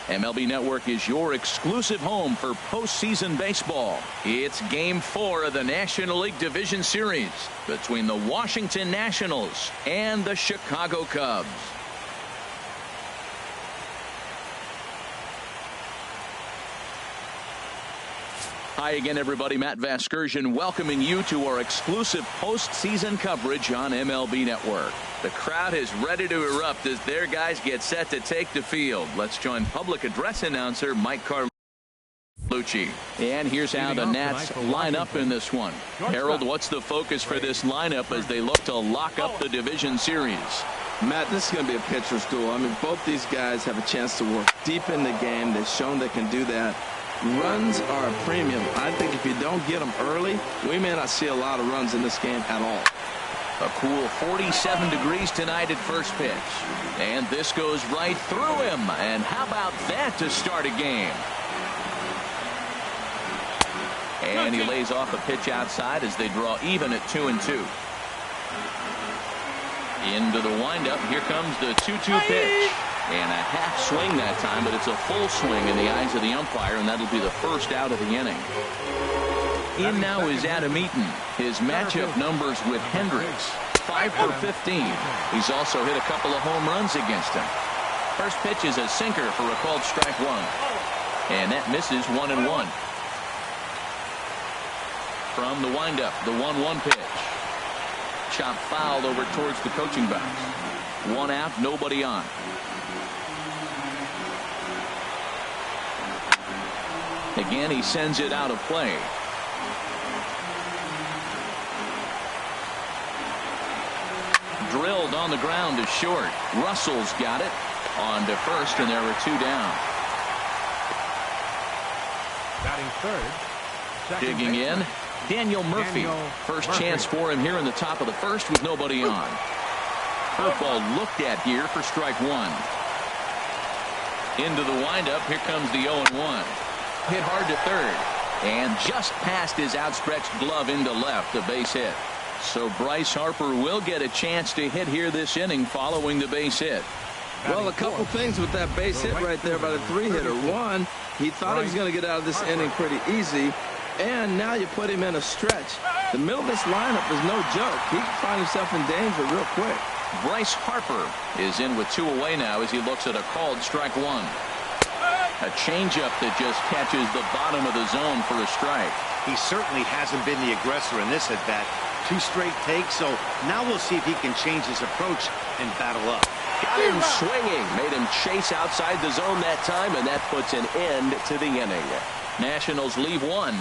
MLB Network is your exclusive home for postseason baseball. It's Game 4 of the National League Division Series between the Washington Nationals and the Chicago Cubs. Hi again, everybody. Matt Vasgersian welcoming you to our exclusive postseason coverage on MLB Network. The crowd is ready to erupt as their guys get set to take the field. Let's join public address announcer Mike Carlucci. And here's how the Nats line up in this one. Harold, what's the focus for this lineup as they look to lock up the division series? Matt, this is going to be a pitcher's duel. I mean, both these guys have a chance to work deep in the game. They've shown they can do that. Runs are a premium. I think if you don't get them early, we may not see a lot of runs in this game at all. A cool 47 degrees tonight at first pitch. And this goes right through him. And how about that to start a game? And he lays off a pitch outside as they draw even at 2-2. Into the windup. Here comes the 2-2 pitch. And a half swing that time, but it's a full swing in the eyes of the umpire, and that'll be the first out of the inning. In now is Adam Eaton. His matchup numbers with Hendricks, 5 for 15. He's also hit a couple of home runs against him. First pitch is a sinker for a called strike one. And that misses 1-1. From the windup, the 1-1 pitch. Chopped foul over towards the coaching box. One out, nobody on. Again, he sends it out of play. Drilled on the ground to short. Russell's got it on to first, and there are two down. Batting third. Digging in, Daniel Murphy. First chance for him here in the top of the first with nobody on. Curveball looked at here for strike one. Into the windup. Here comes the 0-1. Hit hard to third and just past his outstretched glove into left, a base hit. So Bryce Harper will get a chance to hit here this inning following the base hit. Well, a couple things with that base hit right there by the three-hitter. One, he thought he was going to get out of this inning pretty easy, and now you put him in a stretch. The middle of this lineup is no joke. He can find himself in danger real quick. Bryce Harper is in with two away now as he looks at a called strike one. A changeup that just catches the bottom of the zone for a strike. He certainly hasn't been the aggressor in this at bat. Two straight takes, so now we'll see if he can change his approach and battle up. Got him swinging, made him chase outside the zone that time, and that puts an end to the inning. Nationals leave one.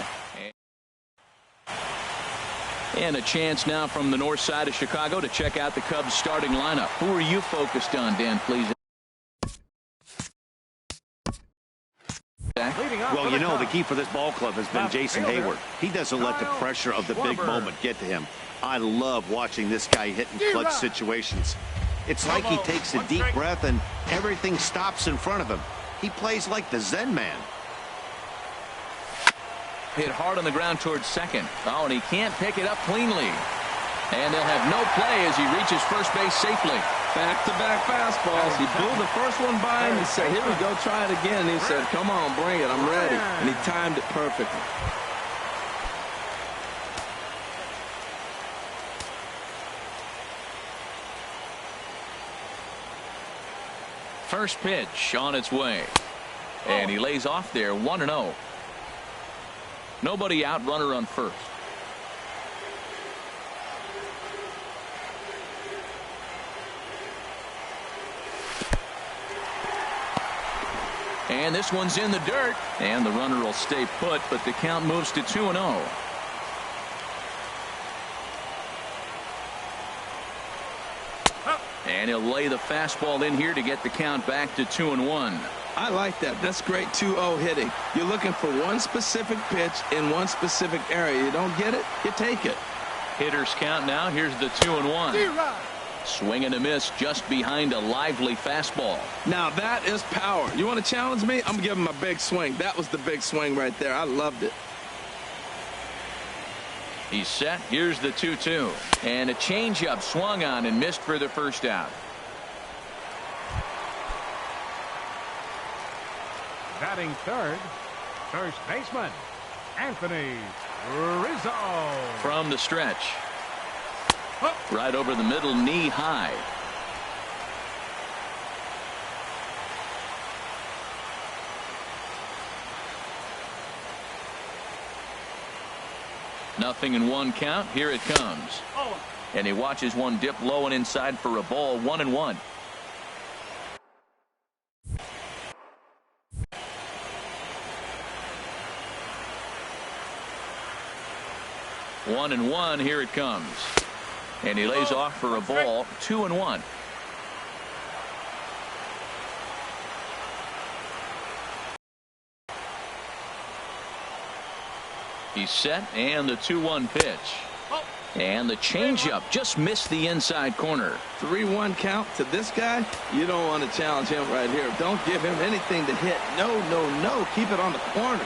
And a chance now from the north side of Chicago to check out the Cubs starting lineup. Who are you focused on, Dan, please? Well, you know, the key for this ball club has been Jason Hayward. He doesn't let the pressure of the big moment get to him. I love watching this guy hit in clutch situations. It's like he takes a deep breath and everything stops in front of him. He plays like the Zen man. Hit hard on the ground towards second. Oh, and he can't pick it up cleanly. And they'll have no play as he reaches first base safely. Back-to-back fastballs. He blew the first one by him. He said, here we go, try it again. And he said, come on, bring it, I'm ready. And he timed it perfectly. First pitch on its way. And he lays off there, 1-0. Nobody out, runner on first. And this one's in the dirt. And the runner will stay put, but the count moves to 2-0. And he'll lay the fastball in here to get the count back to 2-1. I like that. That's great 2-0 hitting. You're looking for one specific pitch in one specific area. You don't get it, you take it. Hitters count now. Here's the 2-1. Swing and a miss just behind a lively fastball. Now that is power. You want to challenge me? I'm going to give him a big swing. That was the big swing right there. I loved it. He's set. Here's the 2-2. And a changeup swung on and missed for the first out. Batting third, first baseman, Anthony Rizzo. From the stretch. Right over the middle, knee high. Nothing in one count. Here it comes. And he watches one dip low and inside for a ball. 1-1. 1-1. Here it comes. And he lays off for a ball. 2-1. He's set, and the 2-1 pitch. And the changeup just missed the inside corner. 3-1 count to this guy. You don't want to challenge him right here. Don't give him anything to hit. No, no, no. Keep it on the corner.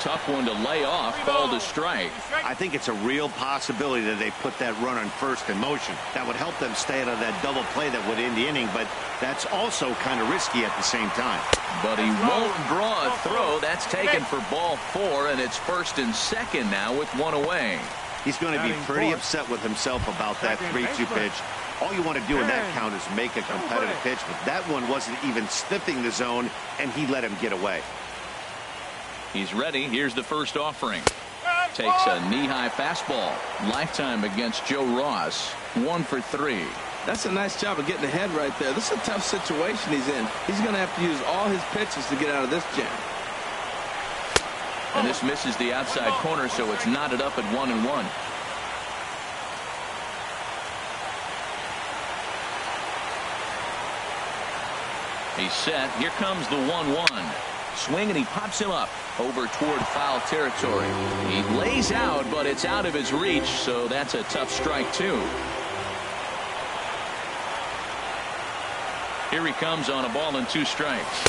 Tough one to lay off. Called a strike. I think it's a real possibility that they put that runner in first in motion. That would help them stay out of that double play that would end the inning, but that's also kind of risky at the same time. But he won't draw a throw. That's taken for ball 4, and it's first and second now with one away. He's going to be pretty upset with himself about that 3-2 pitch. All you want to do in that count is make a competitive pitch, but that one wasn't even sniffing the zone, and he let him get away. He's ready. Here's the first offering. Takes a knee-high fastball. Lifetime against Joe Ross. 1 for 3. That's a nice job of getting ahead right there. This is a tough situation he's in. He's going to have to use all his pitches to get out of this jam. And this misses the outside corner, so it's knotted up at 1-1. He's set. Here comes the 1-1. Swing, and he pops him up over toward foul territory. He lays out, but it's out of his reach, so that's a tough strike, too. Here he comes on a ball and 2 strikes.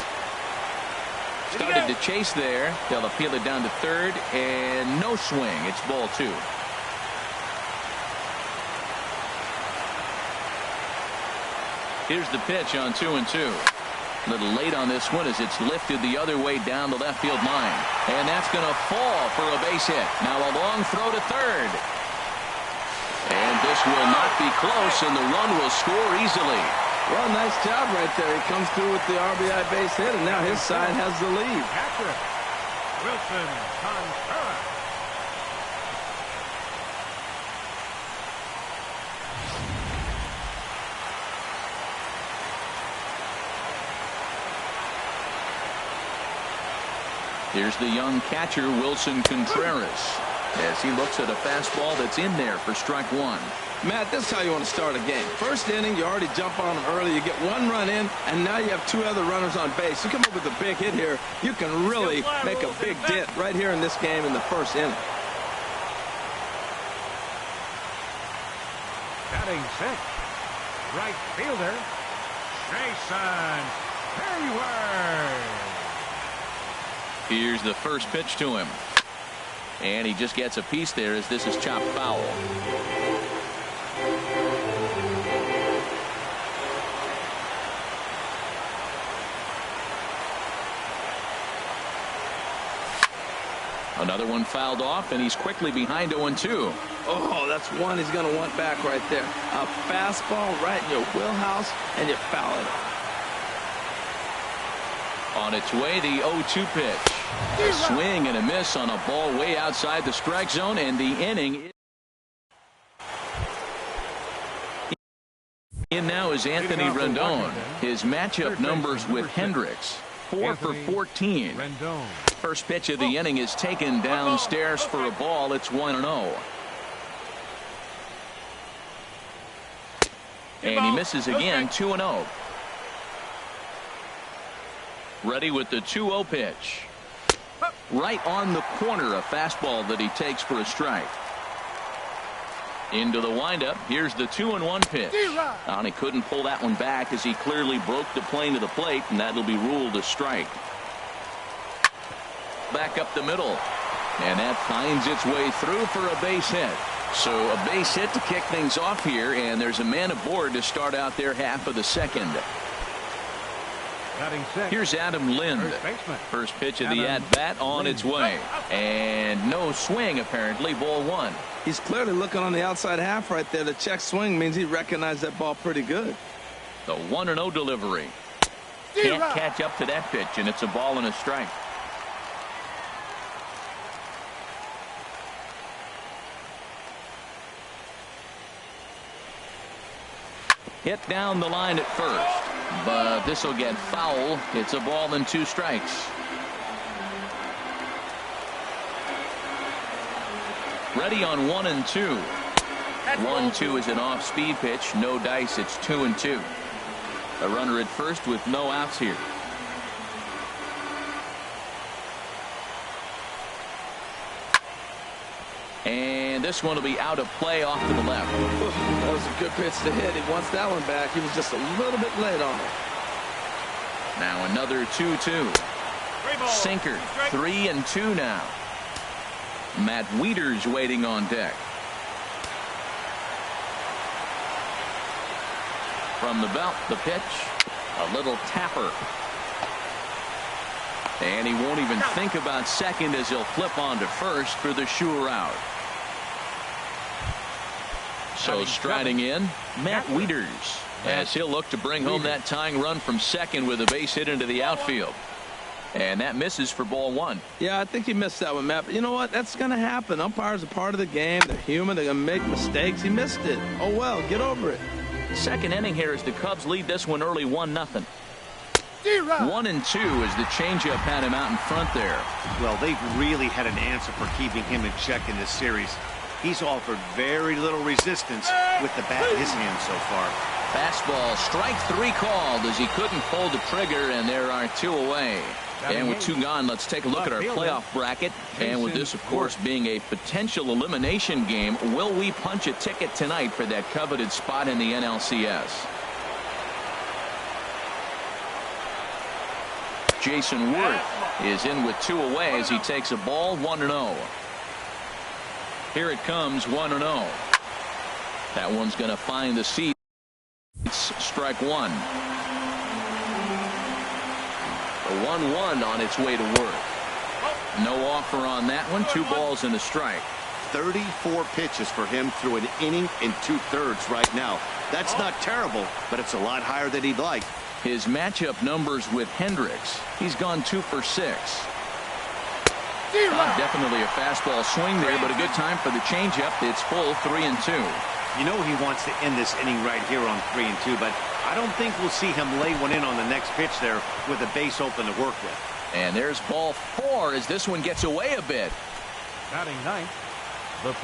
Started to chase there. They'll appeal it down to third, and no swing. It's ball 2. Here's the pitch on 2-2. A little late on this one as it's lifted the other way down the left field line. And that's going to fall for a base hit. Now a long throw to third. And this will not be close, and the run will score easily. Well, nice job right there. He comes through with the RBI base hit, and now his side has the lead. Catcher, Wilson Contreras. Here's the young catcher, Wilson Contreras, as he looks at a fastball that's in there for strike 1. Matt, this is how you want to start a game. First inning, you already jump on them early. You get 1 run in, and now you have 2 other runners on base. You come up with a big hit here, you can really make a big dent right here in this game in the first inning. Batting 6th, right fielder, Jason Hayward. Here's the first pitch to him. And he just gets a piece there as this is chopped foul. Another one fouled off, and he's quickly behind 0-2. Oh, that's one he's going to want back right there. A fastball right in your wheelhouse, and you foul it. On its way, the 0-2 pitch. A swing and a miss on a ball way outside the strike zone, and the inning. In now is Anthony Rendon. His matchup numbers with Hendricks. 4 for 14. First pitch of the inning is taken downstairs for a ball. It's 1-0. And he misses again. 2-0. Ready with the 2-0 pitch. Right on the corner, a fastball that he takes for a strike. Into the windup. Here's the 2-1 pitch. And he couldn't pull that one back as he clearly broke the plane to the plate, and that'll be ruled a strike. Back up the middle. And that finds its way through for a base hit. So a base hit to kick things off here, and there's a man aboard to start out their half of the second. Batting six. Here's Adam Lind. First baseman. First pitch of the at-bat on its way. And no swing, apparently. Ball one. He's clearly looking on the outside half right there. The check swing means he recognized that ball pretty good. The 1-0 delivery. Can't catch up to that pitch, and it's a ball and a strike. Hit down the line at first, but this will get foul. It's a ball and 2 strikes. Ready on 1-2. 1-2 is an off-speed pitch. No dice. It's 2-2. A runner at first with no outs here. And this one will be out of play off to the left. That was a good pitch to hit. He wants that one back. He was just a little bit late on it. Now another 2-2. Sinker. 3-2 now. Matt Wieters waiting on deck. From the belt, the pitch. A little tapper. And he won't even think about second as he'll flip on to first for the sure out. So striding in, Matt Wieters, as he'll look to bring home that tying run from second with a base hit into the outfield. And that misses for ball one. Yeah, I think he missed that one, Matt. But you know what? That's going to happen. Umpires are part of the game. They're human. They're going to make mistakes. He missed it. Oh, well, get over it. Second inning here as the Cubs lead this one early 1-0. 1-2 as the changeup had him out in front there. Well, they've really had an answer for keeping him in check in this series. He's offered very little resistance with the bat in his hand so far. Fastball, strike 3 called as he couldn't pull the trigger, and there are 2 away. And with 2 gone, let's take a look at our playoff bracket. And with this, of course, being a potential elimination game, will we punch a ticket tonight for that coveted spot in the NLCS? Jason Worth is in with 2 away as he takes a ball. 1-0. Here it comes. 1-0. That one's going to find the seats. Strike 1. The 1-1 on its way to Worth. No offer on that one. 2 balls and a strike. 34 pitches for him through an inning and 2/3 right now. That's not terrible, but it's a lot higher than he'd like. His matchup numbers with Hendricks. He's gone 2 for 6. Definitely a fastball swing there, but a good time for the changeup. It's full. 3-2. You know he wants to end this inning right here on 3-2, but I don't think we'll see him lay one in on the next pitch there with a base open to work with. And there's ball 4 as this one gets away a bit. Batting ninth.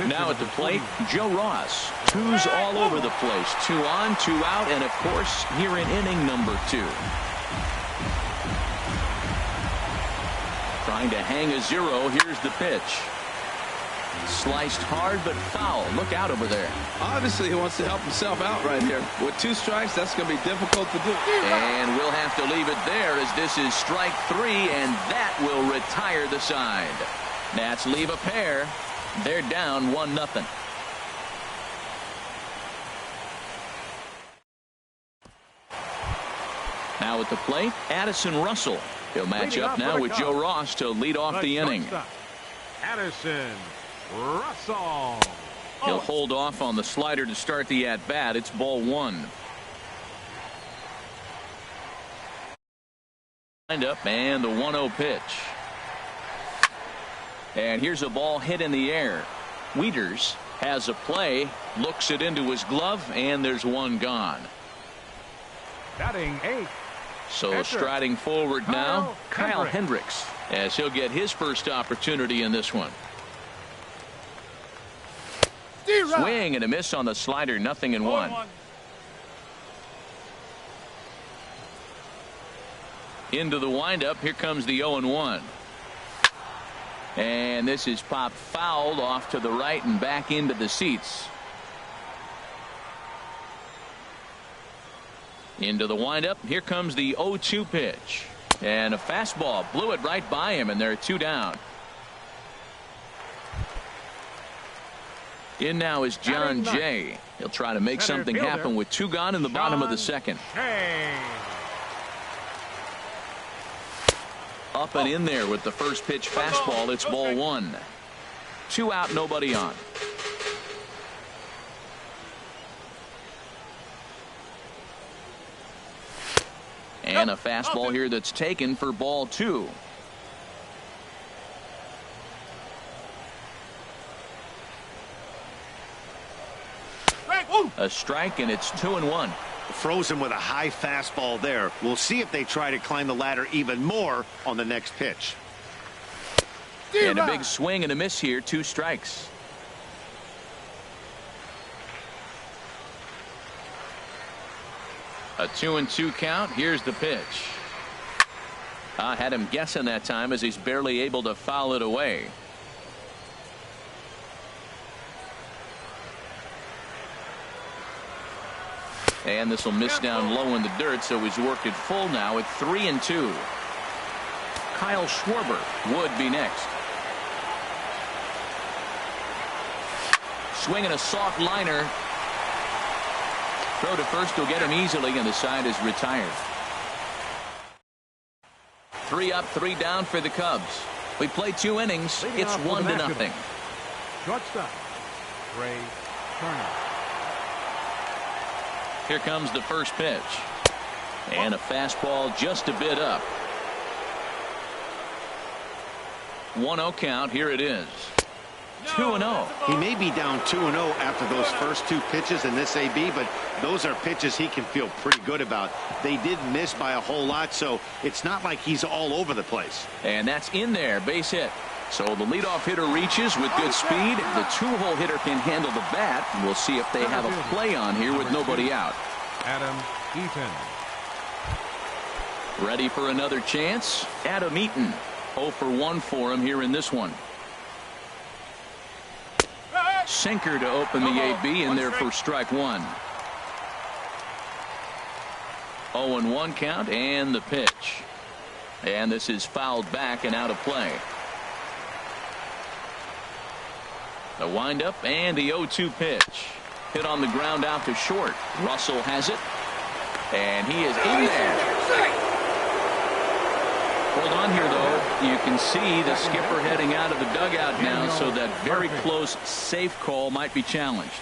Now at the plate, Joe Ross. 2s all over the place. 2 on, 2 out, and of course here in inning number 2. Trying to hang a 0. Here's the pitch. Sliced hard but foul. Look out over there. Obviously he wants to help himself out right here. With 2 strikes, that's going to be difficult to do. And we'll have to leave it there as this is strike 3, and that will retire the side. Nats leave a pair. They're down 1-0. Now at the plate, Addison Russell. He'll match up now with Joe Ross to lead off the inning. Addison Russell. He'll hold off on the slider to start the at-bat. It's ball 1. Wind up and the 1-0 pitch. And here's a ball hit in the air. Wieters has a play, looks it into his glove, and there's 1 gone. Batting 8. So striding forward now, Kyle Hendricks, as he'll get his first opportunity in this one. Swing and a miss on the slider, 0-1. Into the windup, here comes the 0-1. And this is popped fouled off to the right and back into the seats. Into the windup. Here comes the 0-2 pitch. And a fastball blew it right by him, and there are 2 down. In now is John Jay. He'll try to make something happen with 2 gone in the bottom of the second. Up and in there with the first pitch fastball. It's ball one. 2 out, nobody on. And a fastball here that's taken for ball two. A strike, and it's 2-1. Frozen with a high fastball there. We'll see if they try to climb the ladder even more on the next pitch. And a big swing and a miss here. 2 strikes. A 2-2 count. Here's the pitch. I had him guessing that time as he's barely able to foul it away. And this will miss down low in the dirt, so he's worked it full now at 3-2. Kyle Schwarber would be next. Swinging a soft liner. Throw to first will get him easily, and the side is retired. 3 up, 3 down for the Cubs. We play 2 innings. It's 1-0. Shortstop, Ray Turner. Here comes the first pitch. And a fastball just a bit up. 1-0 count. Here it is. 2-0. He may be down 2-0 after those first 2 pitches in this AB, but those are pitches he can feel pretty good about. They did miss by a whole lot, so it's not like he's all over the place. And that's in there. Base hit. So the leadoff hitter reaches with good speed. The 2-hole hitter can handle the bat. We'll see if they have a play on here with nobody out. Adam Eaton. Ready for another chance. Adam Eaton. 0 for 1 for him here in this one. Sinker to open the AB in there for strike 1. 0-1 count and the pitch. And this is fouled back and out of play. The windup and the 0-2 pitch. Hit on the ground out to short. Russell has it. And he is in there. Hold on here, though. You can see the skipper heading out of the dugout now, so that very close safe call might be challenged.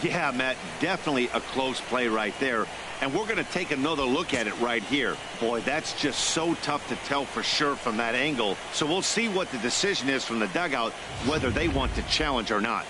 Yeah, Matt, definitely a close play right there. And we're going to take another look at it right here. Boy, that's just so tough to tell for sure from that angle. So we'll see what the decision is from the dugout, whether they want to challenge or not.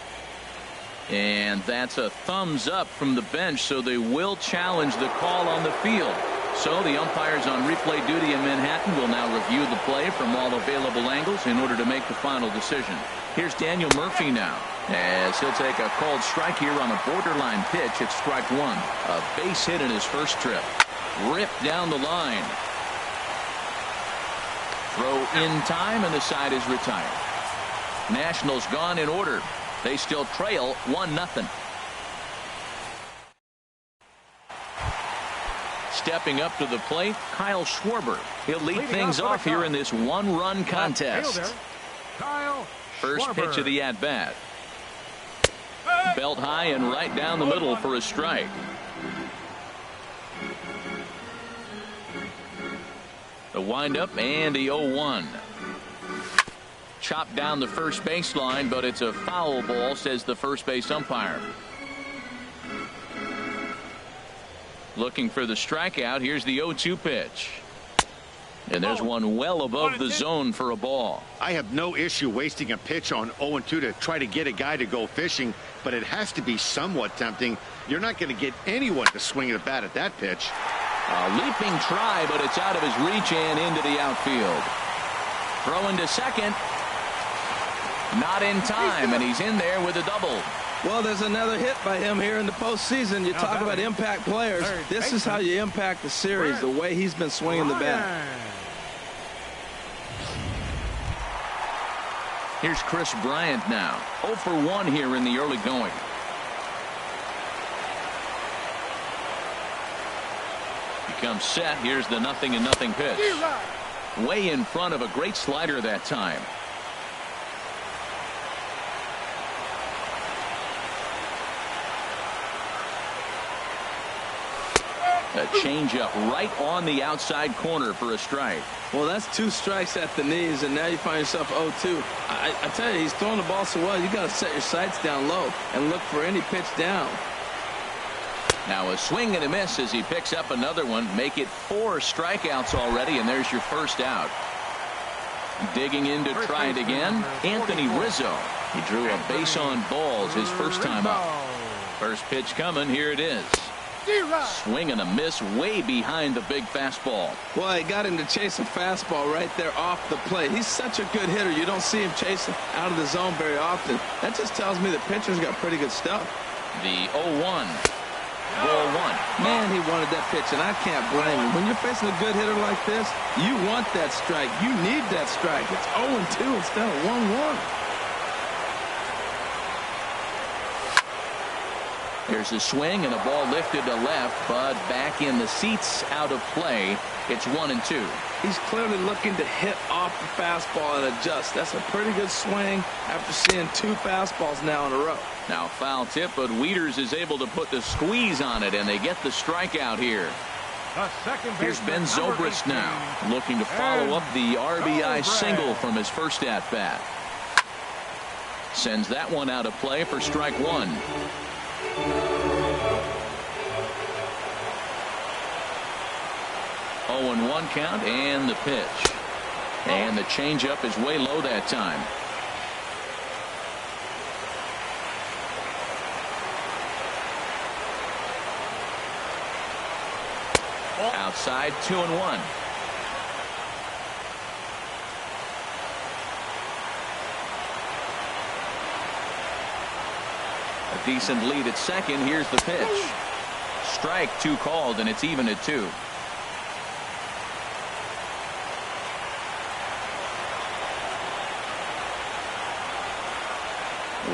And that's a thumbs up from the bench, so they will challenge the call on the field. So the umpires on replay duty in Manhattan will now review the play from all available angles in order to make the final decision. Here's Daniel Murphy now, as he'll take a called strike here on a borderline pitch at strike 1. A base hit in his first trip. Ripped down the line. Throw in time, and the side is retired. Nationals gone in order. They still trail 1-0. Stepping up to the plate, Kyle Schwarber. He'll lead things off here in this 1-run contest. Kyle First Schwarber. pitch of the at-bat. Belt high and right down the middle for a strike. The windup and the 0-1. Chopped down the first baseline, but it's a foul ball, says the first base umpire. Looking for the strikeout. Here's the 0-2 pitch. And there's one well above the zone for a ball. I have no issue wasting a pitch on 0-2 to try to get a guy to go fishing, but it has to be somewhat tempting. You're not going to get anyone to swing the bat at that pitch. A leaping try, but it's out of his reach and into the outfield. Throwing to second. Not in time, and he's in there with a double. Well, there's another hit by him here in the postseason. You talk about impact players. This is how you impact the series, the way he's been swinging the bat. Here's Chris Bryant now. 0 for 1 here in the early going. He comes set. Here's the 0-0 pitch. Way in front of a great slider that time. A changeup right on the outside corner for a strike. Well, that's 2 strikes at the knees, and now you find yourself 0-2. I tell you, he's throwing the ball so well, you got to set your sights down low and look for any pitch down. Now a swing and a miss as he picks up another one. Make it 4 strikeouts already, and there's your first out. Digging in to try it again, Anthony Rizzo. He drew a base on balls his first time up. First pitch coming, here it is. Swing and a miss way behind the big fastball. Well, he got him to chase a fastball right there off the plate. He's such a good hitter. You don't see him chasing out of the zone very often. That just tells me the pitcher's got pretty good stuff. The 0-1. Ball 1. Man, he wanted that pitch, and I can't blame him. When you're facing a good hitter like this, you want that strike. You need that strike. It's 0-2 instead of 1-1. There's a swing and a ball lifted to left, but back in the seats, out of play. It's 1-2. He's clearly looking to hit off the fastball and adjust. That's a pretty good swing after seeing 2 fastballs now in a row. Now foul tip, but Wieters is able to put the squeeze on it, and they get the strikeout here. Here's Ben Zobrist now, looking to follow up the RBI single from his first at-bat. Sends that one out of play for strike 1. 0-1 count, and the pitch. And the changeup is way low that time. Outside, 2-1. A decent lead at second. Here's the pitch. Strike 2 called, and it's even at 2.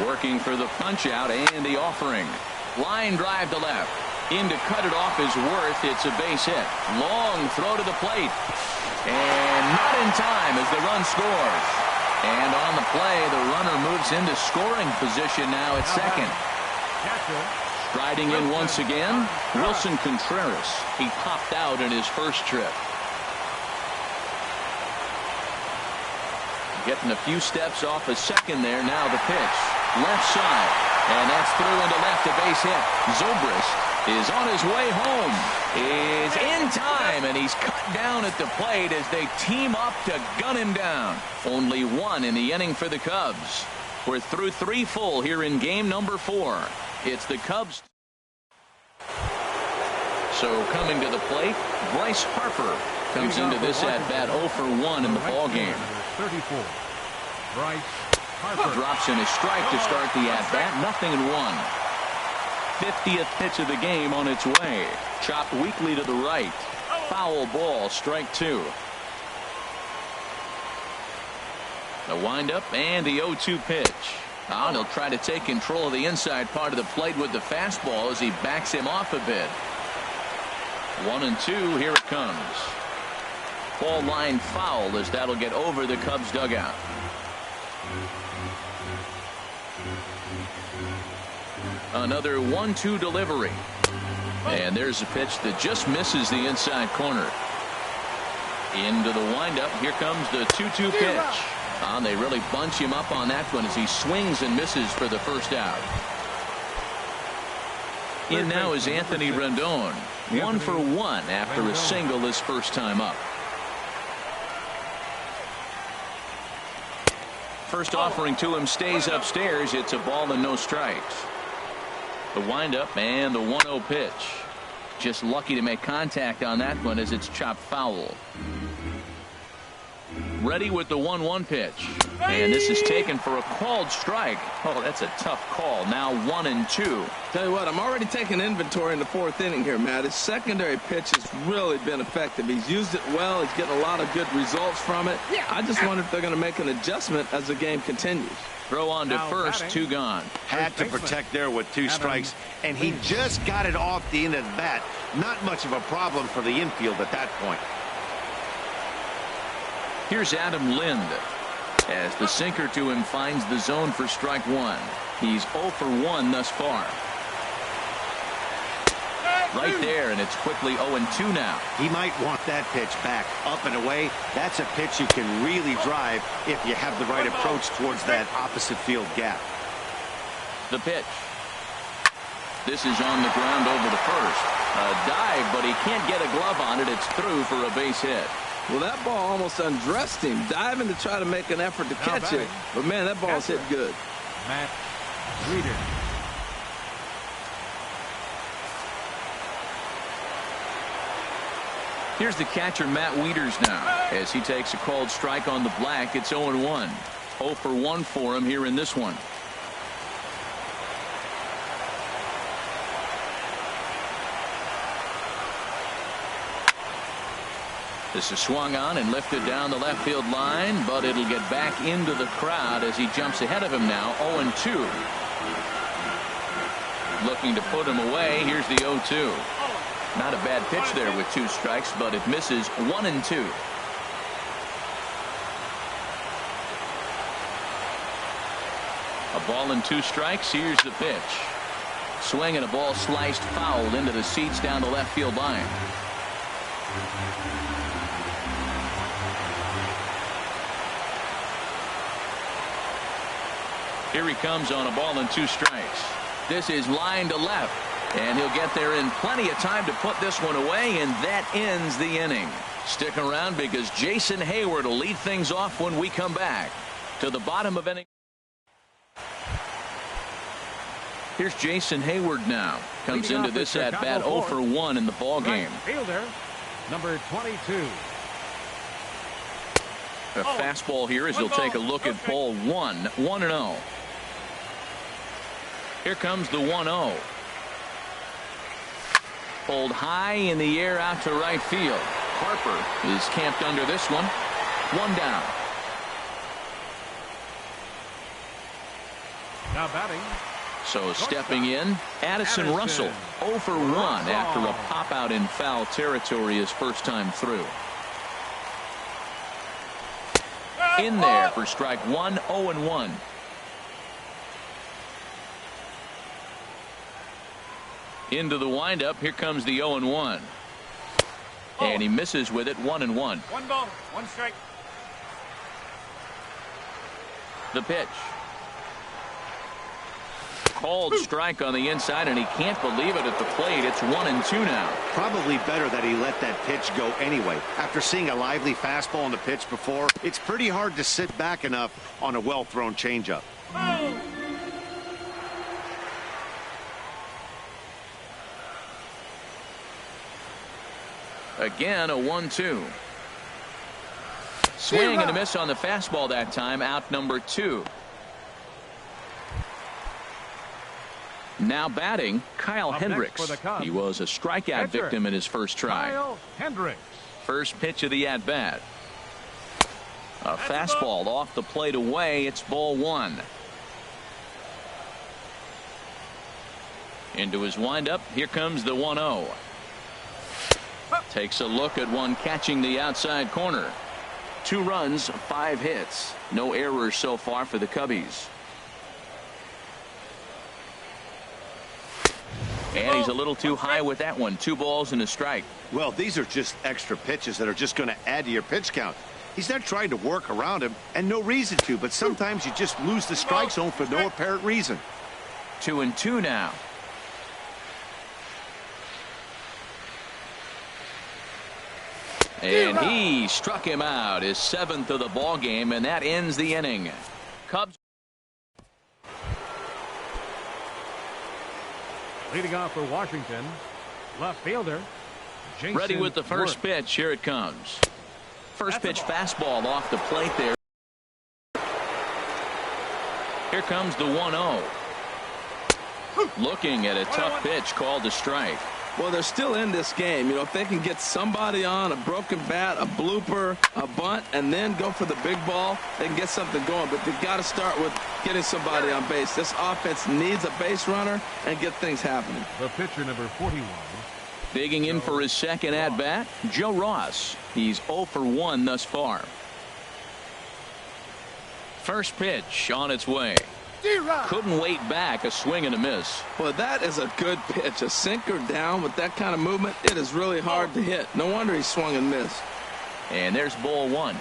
Working for the punch out and the offering. Line drive to left. In to cut it off is Worth. It's a base hit. Long throw to the plate. And not in time as the run scores. And on the play, the runner moves into scoring position now at second. Striding in once again, Wilson Contreras. He popped out in his first trip. Getting a few steps off a second there. Now the pitch. Left side. And that's through into left, a base hit. Zobrist is on his way home. Is in time, and he's cut down at the plate as they team up to gun him down. Only 1 in the inning for the Cubs. We're through 3 full here in game number 4. It's the Cubs. So coming to the plate, Bryce Harper comes into this at-bat 0 for 1 in the ball game. 34. Bryce Harper drops in a strike to start the at-bat. 0-1. 50th pitch of the game on its way. Chopped weakly to the right. Foul ball, strike 2. The windup and the 0-2 pitch. And he'll try to take control of the inside part of the plate with the fastball as he backs him off a bit. 1-2. Here it comes. Ball line foul as that'll get over the Cubs dugout. Another 1-2 delivery. And there's a pitch that just misses the inside corner. Into the windup. Here comes the 2-2 pitch. And they really bunch him up on that one as he swings and misses for the first out. In now is Anthony Rendon. 1 for 1 after a single his first time up. First offering to him stays upstairs. It's a ball and no strikes. The windup and the 1-0 pitch. Just lucky to make contact on that one as it's chopped foul. Ready with the 1-1 pitch. And this is taken for a called strike. Oh, that's a tough call. Now 1-2. Tell you what, I'm already taking inventory in the 4th inning here, Matt. His secondary pitch has really been effective. He's used it well. He's getting a lot of good results from it. I just wonder if they're going to make an adjustment as the game continues. Throw on to first, 2 gone. Had to protect there with 2 strikes, and he just got it off the end of the bat. Not much of a problem for the infield at that point. Here's Adam Lind as the sinker to him finds the zone for strike 1. He's 0 for 1 thus far. right there, and it's quickly 0-2 now. He might want that pitch back, up and away. That's a pitch you can really drive if you have the right approach towards that opposite field gap. The pitch. This is on the ground over the first. A dive, but he can't get a glove on it. It's through for a base hit. Well, that ball almost undressed him, diving to try to make an effort to catch it. But, man, that ball's hit good. Matt Reeder. Here's the catcher, Matt Wieters, now, as he takes a called strike on the black. It's 0-1. 0 for 1 for him here in this one. This is swung on and lifted down the left field line, but it'll get back into the crowd as he jumps ahead of him now. 0-2. Looking to put him away. Here's the 0-2. Not a bad pitch there with 2 strikes, but it misses. 1-2. A ball and 2 strikes. Here's the pitch. Swing and a ball sliced foul into the seats down the left field line. Here he comes on a ball and 2 strikes. This is line to left, and he'll get there in plenty of time to put this one away, and that ends the inning. Stick around because Jason Hayward will lead things off when we come back to the bottom of inning. Here's Jason Hayward now. Comes into this at bat 0 for 1 in the ball game. Fielder, number 22. A fastball here as he'll take a look at ball 1. 1-0. Here comes the 1-0. Pulled high in the air out to right field. Harper is camped under this one. 1 down. Now batting. So stepping in, Addison Russell. 0 for 1 after a pop out in foul territory his first time through. In there for strike 1. 0-1. Into the windup. Here comes the 0-1. And he misses with it. 1-1. 1 ball, 1 strike. The pitch. Called strike on the inside, and he can't believe it at the plate. It's 1-2 now. Probably better that he let that pitch go anyway. After seeing a lively fastball on the pitch before, it's pretty hard to sit back enough on a well-thrown changeup. Again, a 1-2. Swing and a miss on the fastball that time. Out number 2. Now batting, Kyle Hendricks. He was a strikeout victim in his first try. Kyle Hendricks. First pitch of the at-bat. A fastball off the plate away. It's ball 1. Into his windup. Here comes the 1-0. Takes a look at one catching the outside corner. 2 runs, 5 hits. No errors so far for the Cubbies. And he's a little too high with that one. 2 balls and a strike. Well, these are just extra pitches that are just going to add to your pitch count. He's not trying to work around him, and no reason to, but sometimes you just lose the strike zone for no apparent reason. 2-2 now. And he struck him out, his 7th of the ball game, and that ends the inning. Cubs. Leading off for Washington, left fielder Jason ready with the first Worth. pitch. Here it comes. First pitch fastball off the plate there. Here comes the 1-0. Looking at a tough pitch called a strike. Well, they're still in this game. You know, if they can get somebody on, a broken bat, a blooper, a bunt, and then go for the big ball, they can get something going. But they've got to start with getting somebody on base. This offense needs a base runner and get things happening. The pitcher, number 41. Digging in for his second at-bat, Joe Ross. He's 0 for 1 thus far. First pitch on its way. Couldn't wait back. A swing and a miss. Well, that is a good pitch. A sinker down with that kind of movement, it is really hard to hit. No wonder he swung and missed. And there's ball one.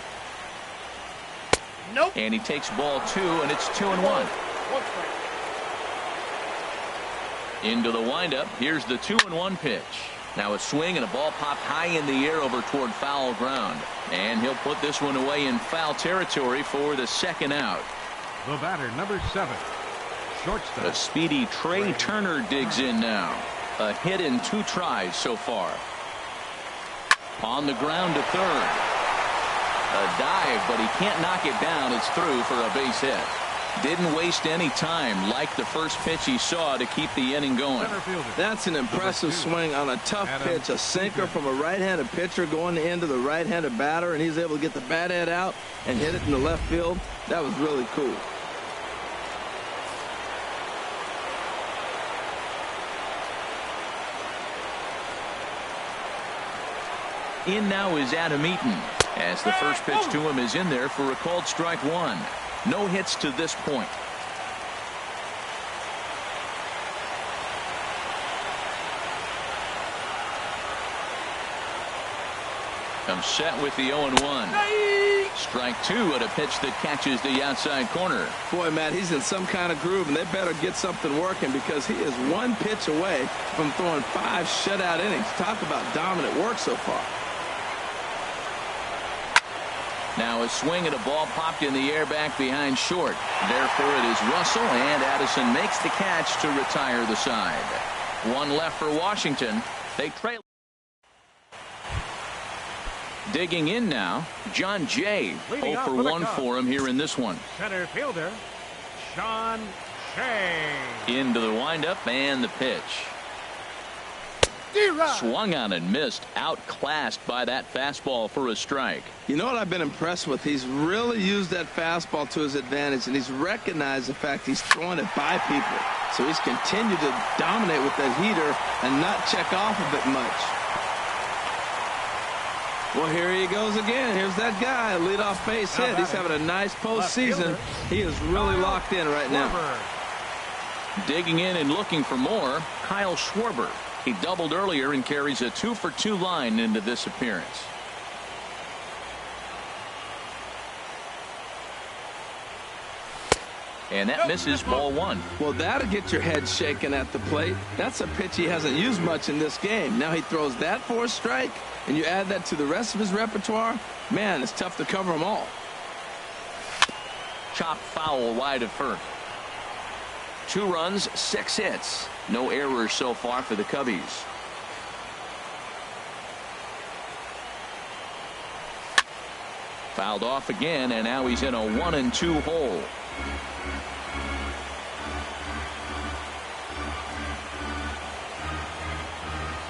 Nope. And he takes ball two, and it's 2-1. Into the windup. Here's the 2-1 pitch. Now a swing and a ball popped high in the air over toward foul ground. And he'll put this one away in foul territory for the second out. The batter, number 7, shortstop. The speedy Trey Turner digs in now. A hit in 2 tries so far. On the ground to third. A dive, but he can't knock it down. It's through for a base hit. Didn't waste any time like the first pitch he saw to keep the inning going. That's an impressive swing on a tough pitch. A sinker from a right-handed pitcher going into the right-handed batter, and he's able to get the bat head out and hit it in the left field. That was really cool. In now is Adam Eaton, as the first pitch to him is in there for a called strike one. No hits to this point. Comes set with the 0-1. Strike two at a pitch that catches the outside corner. Boy, Matt, he's in some kind of groove, and they better get something working because he is one pitch away from throwing 5 shutout innings. Talk about dominant work so far. Now a swing and a ball popped in the air back behind short. Therefore it is Russell, and Addison makes the catch to retire the side. One left for Washington. They trail. Digging in now, John Jay. 0 for 1 for him here in this one. Center fielder, Sean Shea. Into the windup and the pitch. Swung on and missed. Outclassed by that fastball for a strike. You know what I've been impressed with? He's really used that fastball to his advantage, and he's recognized the fact he's throwing it by people. So he's continued to dominate with that heater and not check off of it much. Well, here he goes again. Here's that guy, leadoff base hit. He's having a nice postseason. He is really locked in right now. Digging in and looking for more, Kyle Schwarber. He doubled earlier and carries a 2-for-2 line into this appearance. And that misses ball one. Well, that'll get your head shaken at the plate. That's a pitch he hasn't used much in this game. Now he throws that for a strike, and you add that to the rest of his repertoire. Man, it's tough to cover them all. Chopped foul wide of first. 2 runs, 6 hits. No errors so far for the Cubbies. Fouled off again, and now he's in a 1-2 hole.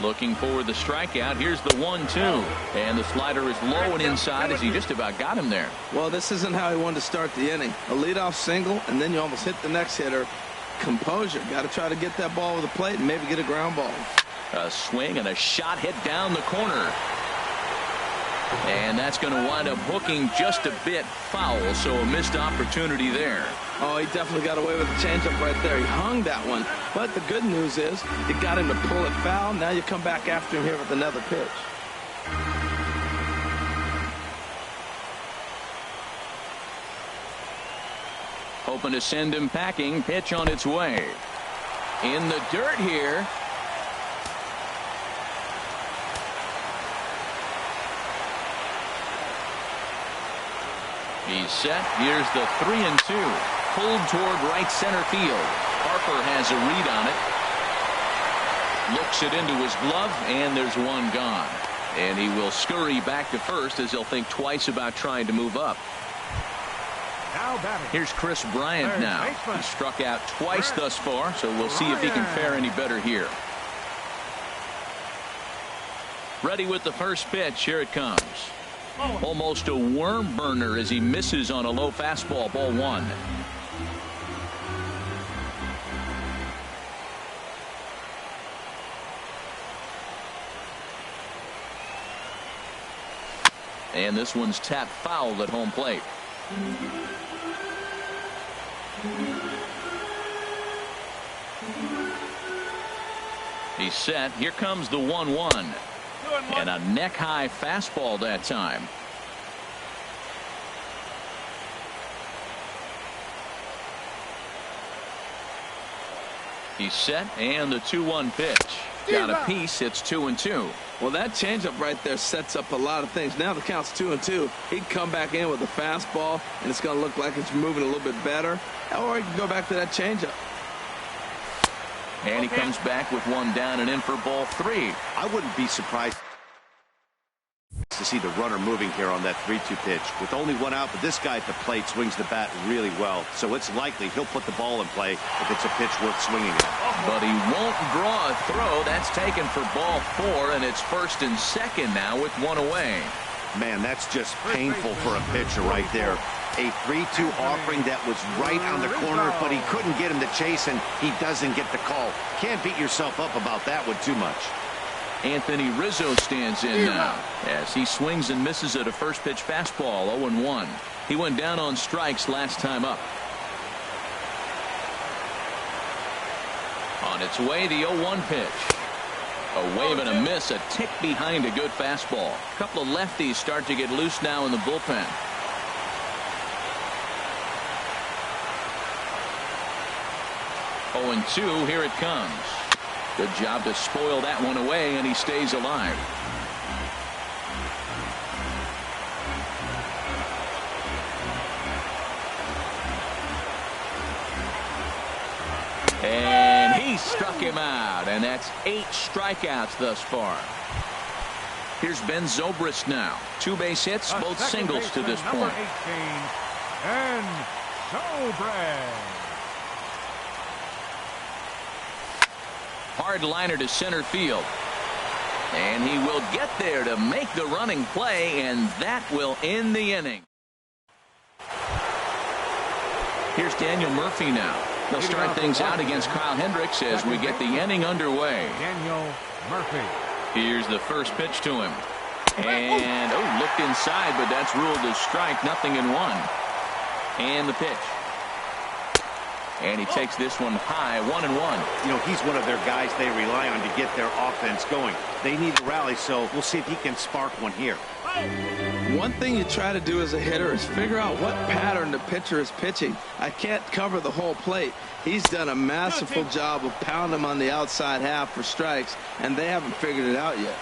Looking for the strikeout. Here's the 1-2. And the slider is low and inside as he just about got him there. Well, this isn't how he wanted to start the inning. A leadoff single, and then you almost hit the next hitter. Composure. Got to try to get that ball over the plate and maybe get a ground ball. A swing and a shot hit down the corner. And that's going to wind up hooking just a bit foul, so a missed opportunity there. Oh, he definitely got away with the changeup right there. He hung that one. But the good news is it got him to pull it foul. Now you come back after him here with another pitch. Hoping to send him packing. Pitch on its way. In the dirt here. He's set. Here's the 3-2. Pulled toward right center field. Harper has a read on it. Looks it into his glove, and there's one gone. And he will scurry back to first as he'll think twice about trying to move up. Here's Chris Bryant now. He struck out twice thus far, so we'll see if he can fare any better here. Ready with the first pitch. Here it comes. Almost a worm burner as he misses on a low fastball. Ball one. And this one's tapped foul at home plate. He's set. Here comes the 1-1. And a neck-high fastball that time. He's set, and the 2-1 pitch. Got a piece. It's 2-2. Well, that changeup right there sets up a lot of things. Now the count's 2-2. He'd come back in with a fastball, and it's going to look like it's moving a little bit better. Or he can go back to that changeup. And he comes back with one down and in for ball 3. I wouldn't be surprised to see the runner moving here on that 3-2 pitch. With only one out, but this guy at the plate swings the bat really well. So it's likely he'll put the ball in play if it's a pitch worth swinging at. But he won't draw a throw. That's taken for ball 4, and it's first and second now with one away. Man, that's just painful for a pitcher right there. A 3-2 offering that was right on the corner, but he couldn't get him to chase, and he doesn't get the call. Can't beat yourself up about that one too much. Anthony Rizzo stands in now as he swings and misses at a first pitch fastball. 0-1. He went down on strikes last time up. On its way, the 0-1 pitch. A wave and a miss, a tick behind a good fastball. A couple of lefties start to get loose now in the bullpen. 0-2, here it comes. Good job to spoil that one away, and he stays alive. And he struck him out, and that's 8 strikeouts thus far. Here's Ben Zobrist now. 2 base hits, both singles to this point. 18, and Zobrist. Hard liner to center field. And he will get there to make the running play, and that will end the inning. Here's Daniel Murphy now. They'll start things out against Kyle Hendricks as we get the inning underway. Daniel Murphy. Here's the first pitch to him. And, looked inside, but that's ruled a strike. 0-1. And the pitch. And he takes this one high, 1-1. You know, he's one of their guys they rely on to get their offense going. They need to rally, so we'll see if he can spark one here. One thing you try to do as a hitter is figure out what pattern the pitcher is pitching. I can't cover the whole plate. He's done a masterful job of pounding him on the outside half for strikes, and they haven't figured it out yet.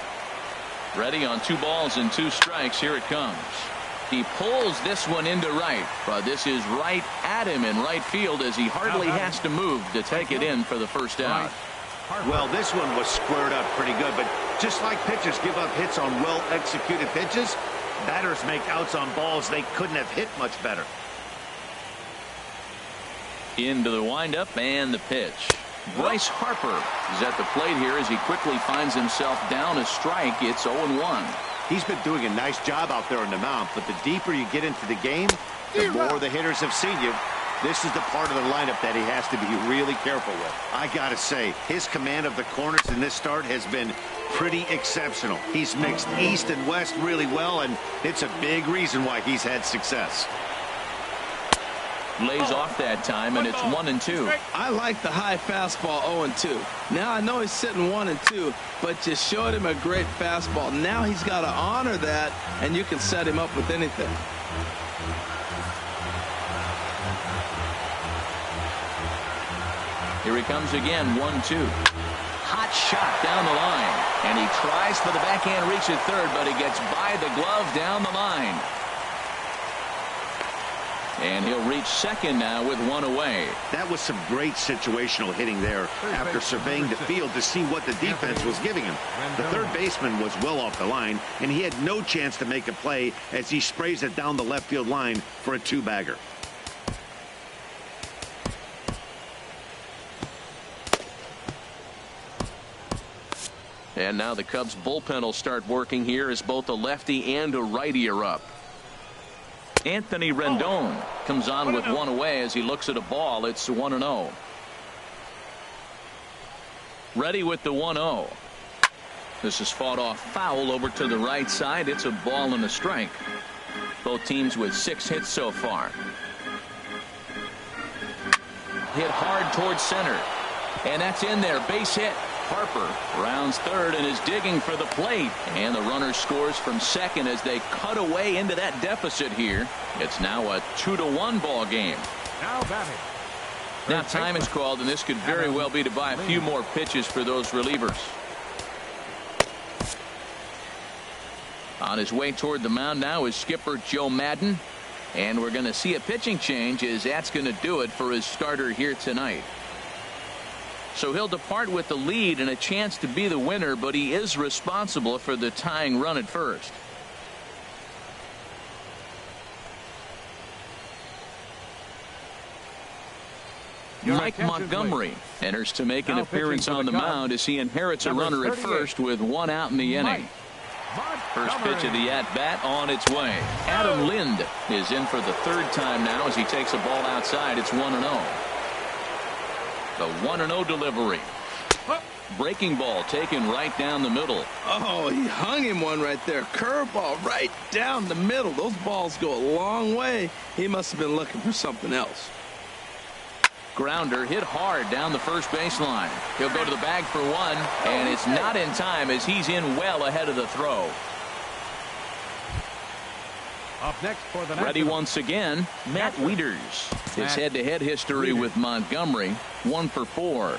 Ready on 2 balls and 2 strikes. Here it comes. He pulls this one into right, but this is right at him in right field as he hardly has to move to take it in for the first out. Well, this one was squared up pretty good, but just like pitchers give up hits on well-executed pitches, batters make outs on balls they couldn't have hit much better. Into the windup and the pitch. Bryce Harper is at the plate here as he quickly finds himself down a strike. It's 0-1. He's been doing a nice job out there on the mound, but the deeper you get into the game, the more the hitters have seen you. This is the part of the lineup that he has to be really careful with. I got to say, his command of the corners in this start has been pretty exceptional. He's mixed east and west really well, and it's a big reason why he's had success. Lays off that time, and it's 1-2. I like the high fastball 0-2. Now I know he's sitting 1-2, but you showed him a great fastball. Now he's got to honor that, and you can set him up with anything. Here he comes again, 1-2. Hot shot down the line, and he tries for the backhand reach at third, but he gets by the glove down the line. And he'll reach second now with one away. That was some great situational hitting there after surveying the field to see what the defense was giving him. The third baseman was well off the line, and he had no chance to make a play as he sprays it down the left field line for a 2-bagger. And now the Cubs bullpen will start working here as both a lefty and a righty are up. Anthony Rendon comes on with one away as he looks at a ball. It's 1-0. Ready with the 1-0. This is fought off foul over to the right side. It's a ball and a strike. Both teams with 6 hits so far. Hit hard towards center. And that's in there. Base hit. Harper rounds third and is digging for the plate. And the runner scores from second as they cut away into that deficit here. It's now a 2-1 ball game. Now batting. Now time is called, and this could very well be to buy a few more pitches for those relievers. On his way toward the mound now is skipper Joe Madden. And we're going to see a pitching change as that's going to do it for his starter here tonight. So he'll depart with the lead and a chance to be the winner, but he is responsible for the tying run at first. Mike Montgomery enters to make an appearance on the mound as he inherits a runner at first with one out in the inning. First pitch of the at-bat on its way. Adam Lind is in for the third time now as he takes a ball outside. It's 1-0. The 1-0 delivery. Breaking ball taken right down the middle. Oh, he hung him one right there. Curveball right down the middle. Those balls go a long way. He must have been looking for something else. Grounder hit hard down the first baseline. He'll go to the bag for one, and it's not in time as he's in well ahead of the throw. Up next for the ready once again, Matt Wieters. His head-to-head history with Montgomery, 1 for 4.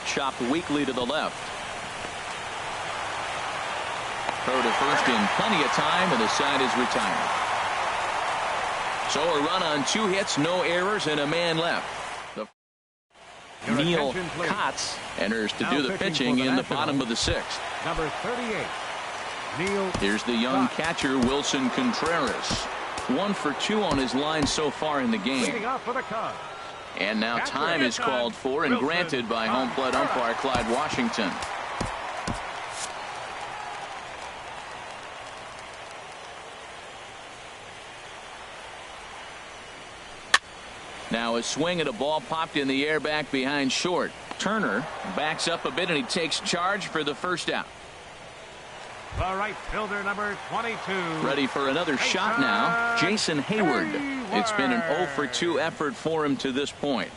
Chopped weakly to the left. Throw to first in plenty of time, and the side is retired. So a run on 2 hits, no errors, and a man left. Neil Kotz enters to do the pitching in the bottom of the 6th. Number 38. Neil. Here's the young catcher Wilson Contreras. 1 for 2 on his line so far in the game. And now time is called for and granted by home plate umpire Clyde Washington. Now a swing at a ball popped in the air back behind short. Turner backs up a bit and he takes charge for the first out. The right fielder, number 22. Ready for another shot now, Jason Hayward. It's been an 0 for 2 effort for him to this point.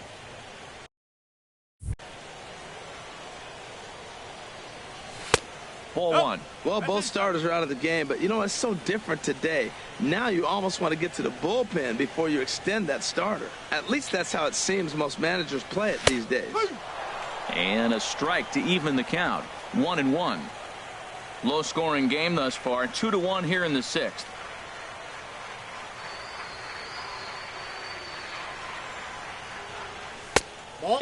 Ball 1. Well, both starters are out of the game, but you know, it's so different today. Now you almost want to get to the bullpen before you extend that starter. At least that's how it seems most managers play it these days. And a strike to even the count. 1-1. Low scoring game thus far. 2-1 here in the 6th.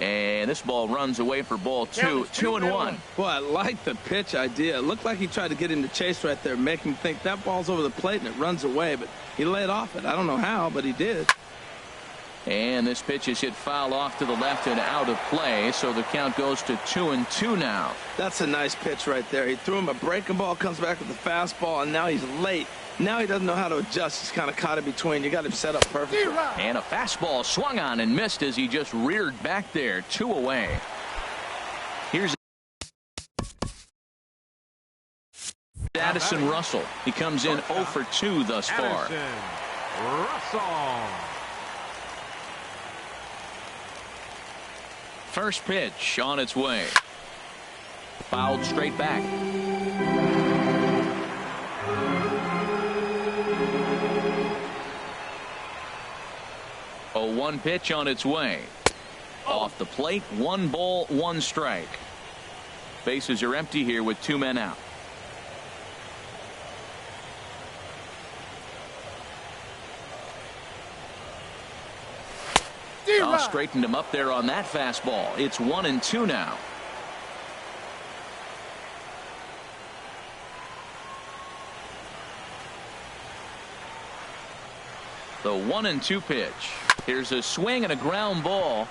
And this ball runs away for ball 2. 2-1. Boy, I like the pitch idea. It looked like he tried to get him to chase right there, make him think that ball's over the plate and it runs away, but he laid off it. I don't know how, but he did. And this pitch is hit foul off to the left and out of play, so the count goes to 2-2 now. That's a nice pitch right there. He threw him a breaking ball, comes back with the fastball, and now he's late. Now he doesn't know how to adjust. He's kind of caught in between. You got him set up perfectly. And a fastball swung on and missed as he just reared back there. 2 away. Here's Addison Russell. He comes in 0 for 2 thus far. Russell. First pitch on its way. Fouled straight back. A 1 pitch on its way. Off the plate, 1 ball, 1 strike. Bases are empty here with 2 men out. Straightened him up there on that fastball. It's 1-2 now. The 1-2 pitch. Here's a swing and a ground ball.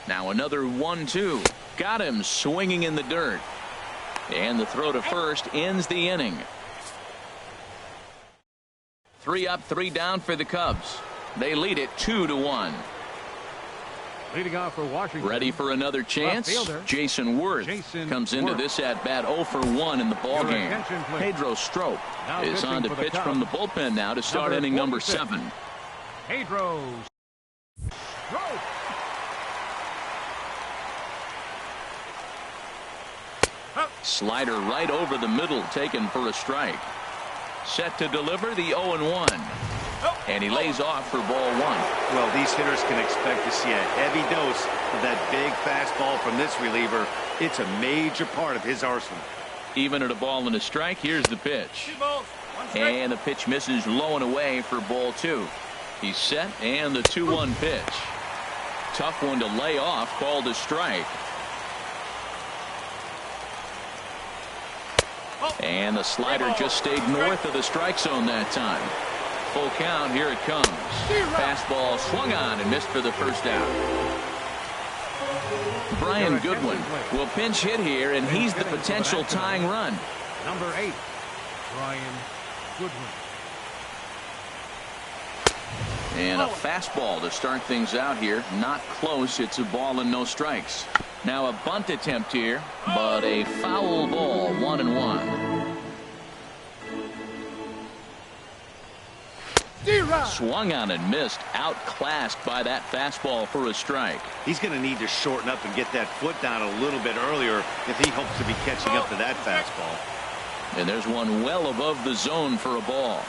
Now another 1-2. Got him swinging in the dirt. And the throw to first ends the inning. 3 up, 3 down for the Cubs. They lead it 2-1. Leading off for Washington. Ready for another chance? Jason Worth comes into this at bat 0 for 1 in the ball game. Pedro Strop is on to pitch from the bullpen now to start inning number 7. Pedro Strop. Slider right over the middle, taken for a strike. Set to deliver the 0-1. And he lays off for ball 1. Well, these hitters can expect to see a heavy dose of that big fastball from this reliever. It's a major part of his arsenal. Even at a ball and a strike, here's the pitch. And the pitch misses low and away for ball 2. He's set, and the 2-1 pitch. Tough one to lay off, called a strike. And the slider just stayed north of the strike zone that time. Full count, here it comes. Fastball swung on and missed for the first out. Brian Goodwin will pinch hit here, and he's the potential tying run. Number 8, Brian Goodwin. And a fastball to start things out here. Not close. It's a ball and no strikes. Now a bunt attempt here, but a foul ball, 1-1. Swung on and missed, outclassed by that fastball for a strike. He's going to need to shorten up and get that foot down a little bit earlier if he hopes to be catching up to that fastball. And there's one well above the zone for a ball.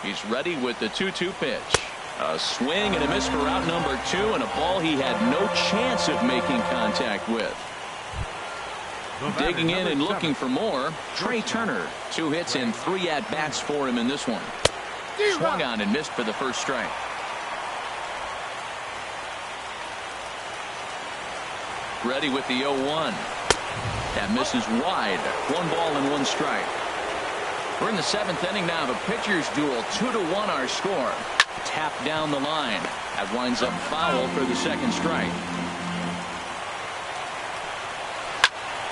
He's ready with the 2-2 pitch. A swing and a miss for out number 2, and a ball he had no chance of making contact with. Digging in and looking for more, Trey Turner. 2 hits and 3 at-bats for him in this one. Swung on and missed for the first strike. Ready with the 0-1. That misses wide. 1 ball and 1 strike. We're in the 7th inning now of a pitcher's duel. 2-1 our score. Tapped down the line. That winds up foul for the second strike.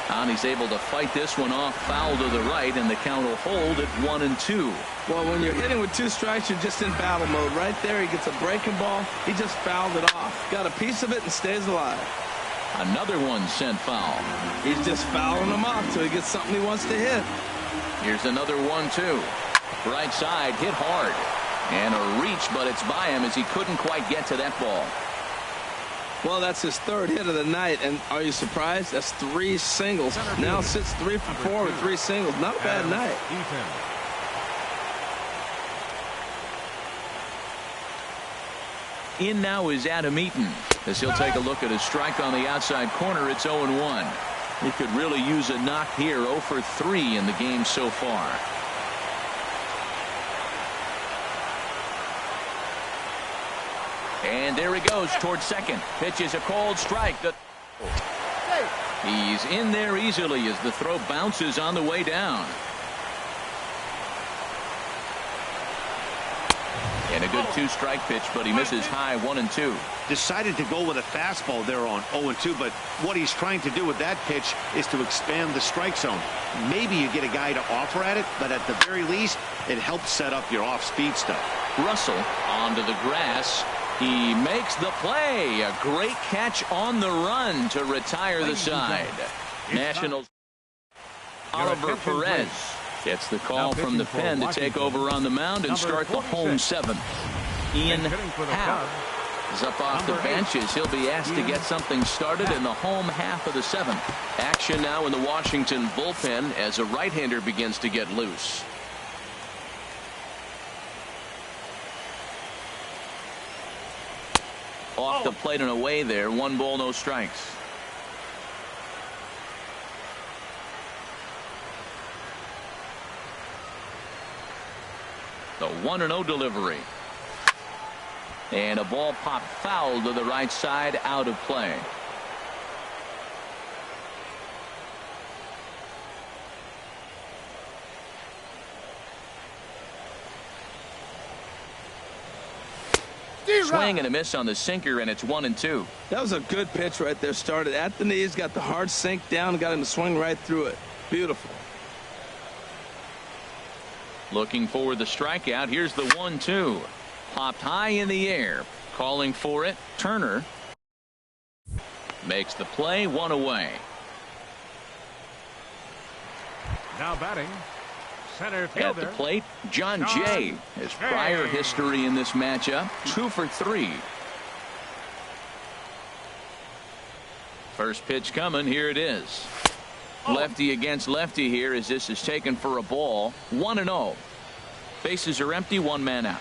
And he's able to fight this one off, foul to the right, and the count will hold at 1-2. Well, when you're hitting with 2 strikes, you're just in battle mode. Right there, he gets a breaking ball. He just fouled it off. Got a piece of it and stays alive. Another one sent foul. He's just fouling them off till he gets something he wants to hit. Here's another 1-2. Right side, hit hard. And a reach, but it's by him as he couldn't quite get to that ball. Well, that's his 3rd hit of the night, and are you surprised? That's 3 singles. Now sits 3 for 4 with 3 singles. Not a bad night. In now is Adam Eaton as he'll take a look at a strike on the outside corner. It's 0-1. He could really use a knock here. 0 for 3 in the game so far. And there he goes towards second. Pitch is a called strike. He's in there easily as the throw bounces on the way down. And a good 2-strike pitch, but he misses high 1-2. Decided to go with a fastball there on 0-2, but what he's trying to do with that pitch is to expand the strike zone. Maybe you get a guy to offer at it, but at the very least, it helps set up your off-speed stuff. Russell onto the grass. He makes the play. A great catch on the run to retire the side. Nationals. Oliver Perez gets the call from the pen to take over on the mound and start the home 7th. Ian Happ is up off the bench as he'll be asked to get something started in the home half of the 7th. Action now in the Washington bullpen as a right-hander begins to get loose. Off the plate and away there. 1 ball, no strikes. The 1-0 delivery. And a ball popped foul to the right side, out of play. Swing and a miss on the sinker, and it's 1-2. That was a good pitch right there. Started at the knees, got the hard sink down, got him to swing right through it. Beautiful. Looking for the strikeout. Here's the 1-2. popped high in the air. Calling for it. Turner makes the play, 1 away. Now batting, center fielder. At the plate, John Jay. His prior history in this matchup, 2 for 3. First pitch coming. Here it is. Lefty against lefty here as this is taken for a ball. 1-0. Bases are empty. 1 man out.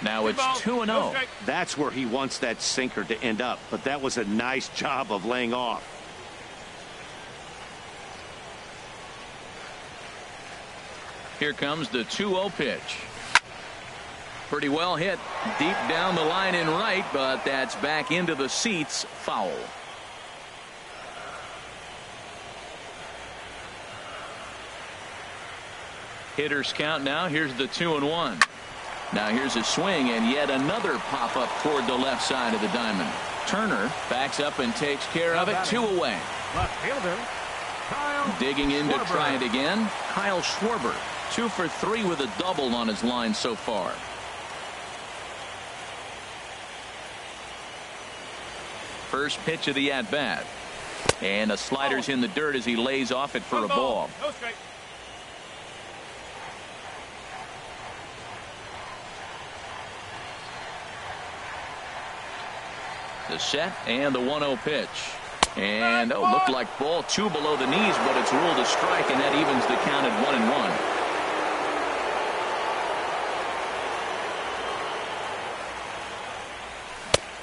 Now it's 2-0. That's where he wants that sinker to end up, but that was a nice job of laying off. Here comes the 2-0 pitch. Pretty well hit deep down the line in right, but that's back into the seats. Foul. Hitters count now. Here's the 2-1. Now here's a swing and yet another pop up toward the left side of the diamond. Turner backs up and takes care of it. 2 away. Left fielder, Kyle Digging in to Schwarber. try it again. Kyle Schwarber, 2 for 3 with a double on his line so far. First pitch of the at bat. And a slider's in the dirt as he lays off it for a ball. No strike. The set and the 1-0 pitch. And looked like ball 2 below the knees, but it's ruled a strike, and that evens the count at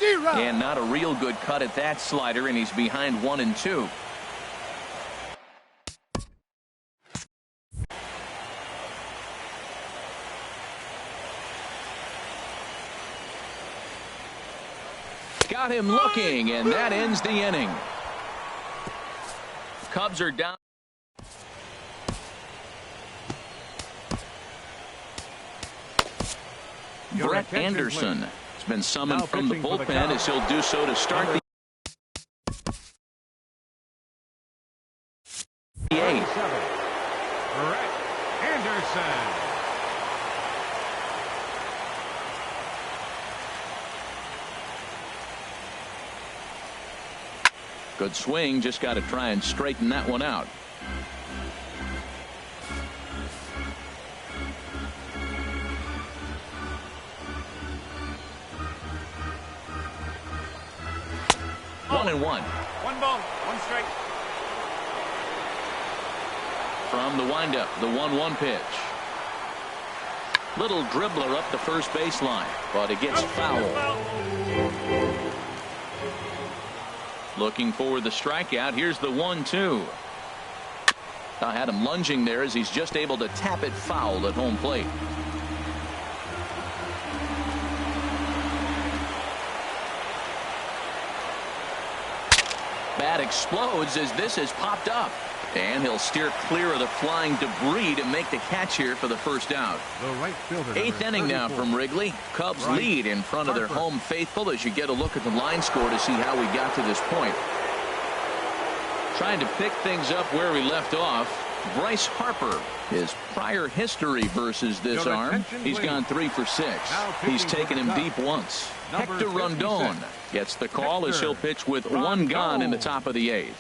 1-1. And not a real good cut at that slider, and he's behind 1-2. Got him looking, and that ends the inning. Cubs are down. Brett Anderson has been summoned from the bullpen as he'll do so to start the 8th. Brett Anderson. Good swing, just got to try and straighten that one out. One and one. 1 ball, 1 strike. From the windup, the 1-1 pitch. Little dribbler up the first baseline, but it gets foul. Looking for the strikeout. Here's the 1-2. I had him lunging there as he's just able to tap it foul at home plate. Bat explodes as this has popped up. And he'll steer clear of the flying debris to make the catch here for the first out. The right fielder, 8th inning now from Wrigley. Cubs lead in front of their home faithful as you get a look at the line score to see how we got to this point. Trying to pick things up where we left off. Bryce Harper, his prior history versus this arm. He's gone 3 for 6. He's taken him deep once. Hector Rondon gets the call as he'll pitch with 1 gone in the top of the 8th.